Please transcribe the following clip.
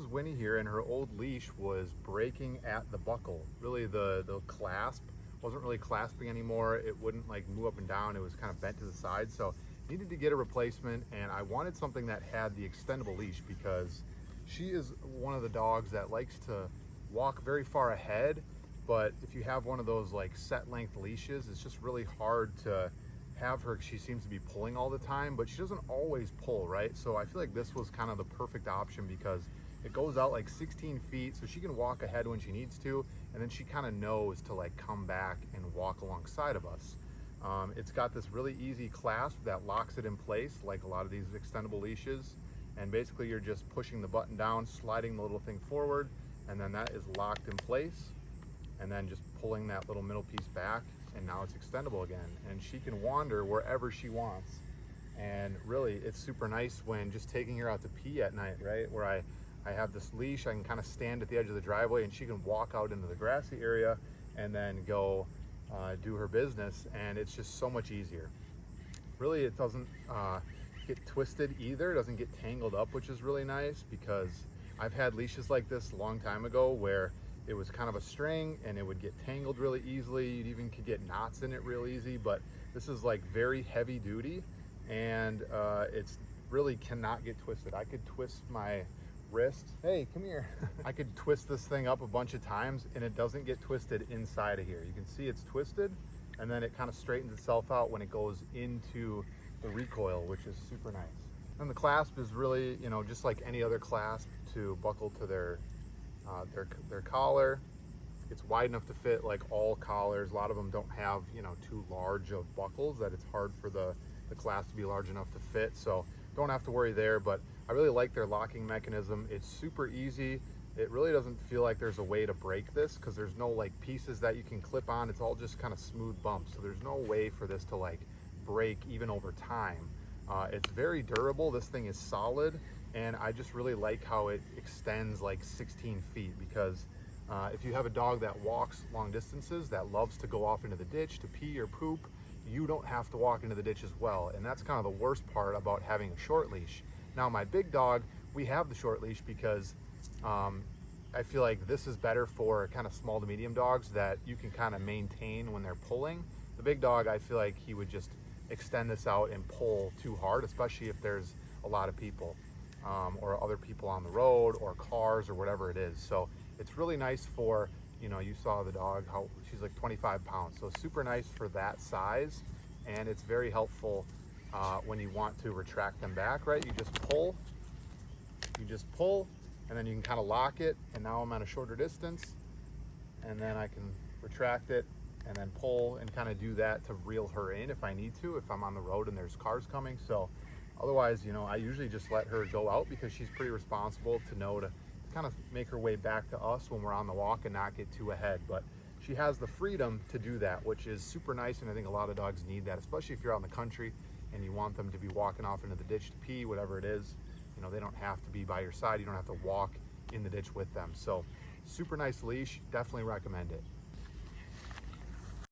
is Winnie here, and her old leash was breaking at the buckle. Really, the clasp wasn't really clasping anymore. It wouldn't like move up and down. It was kind of bent to the side. So needed to get a replacement, and I wanted something that had the extendable leash because she is one of the dogs that likes to walk very far ahead. But if you have one of those like set length leashes, it's just really hard to have her. She seems to be pulling all the time, but she doesn't always pull, right? So I feel like this was kind of the perfect option because it goes out like 16 feet, so she can walk ahead when she needs to, and then she kind of knows to like come back and walk alongside of us. It's got this really easy clasp that locks it in place like a lot of these extendable leashes, and basically you're just pushing the button down, sliding the little thing forward, and then that is locked in place, and then just pulling that little middle piece back, and now it's extendable again, and she can wander wherever she wants. And really, it's super nice when just taking her out to pee at night, right? Where I have this leash, I can kind of stand at the edge of the driveway and she can walk out into the grassy area and then go do her business, and it's just so much easier. Really, it doesn't get twisted either. It doesn't get tangled up, which is really nice because I've had leashes like this a long time ago where it was kind of a string and it would get tangled really easily. You'd even could get knots in it real easy, but this is like very heavy duty, and it's really cannot get twisted. I could twist my wrist. Hey, come here. I could twist this thing up a bunch of times and it doesn't get twisted inside of here. You can see it's twisted, and then it kind of straightens itself out when it goes into the recoil, which is super nice. And the clasp is really, you know, just like any other clasp to buckle to their collar. It's wide enough to fit like all collars. A lot of them don't have, you know, too large of buckles that it's hard for the clasp to be large enough to fit, so don't have to worry there. But I really like their locking mechanism. It's super easy. It really doesn't feel like there's a way to break this because there's no like pieces that you can clip on. It's all just kind of smooth bumps, so there's no way for this to like break even over time. It's very durable. This thing is solid, and I just really like how it extends like 16 feet because if you have a dog that walks long distances, that loves to go off into the ditch to pee or poop, you don't have to walk into the ditch as well. And that's kind of the worst part about having a short leash. Now my big dog, we have the short leash because I feel like this is better for kind of small to medium dogs that you can kind of maintain when they're pulling. The big dog, I feel like he would just extend this out and pull too hard, especially if there's a lot of people or other people on the road or cars or whatever it is. So it's really nice for, you know, you saw the dog, how she's like 25 pounds. So super nice for that size. And it's very helpful when you want to retract them back, right? You just pull, and then you can kind of lock it. And now I'm at a shorter distance, and then I can retract it and then pull and kind of do that to reel her in if I need to, if I'm on the road and there's cars coming. So otherwise, you know, I usually just let her go out because she's pretty responsible to know to kind of make her way back to us when we're on the walk and not get too ahead. But she has the freedom to do that, which is super nice, and I think a lot of dogs need that, especially if you're out in the country and you want them to be walking off into the ditch to pee, whatever it is. You know, they don't have to be by your side. You don't have to walk in the ditch with them. So super nice leash, definitely recommend it.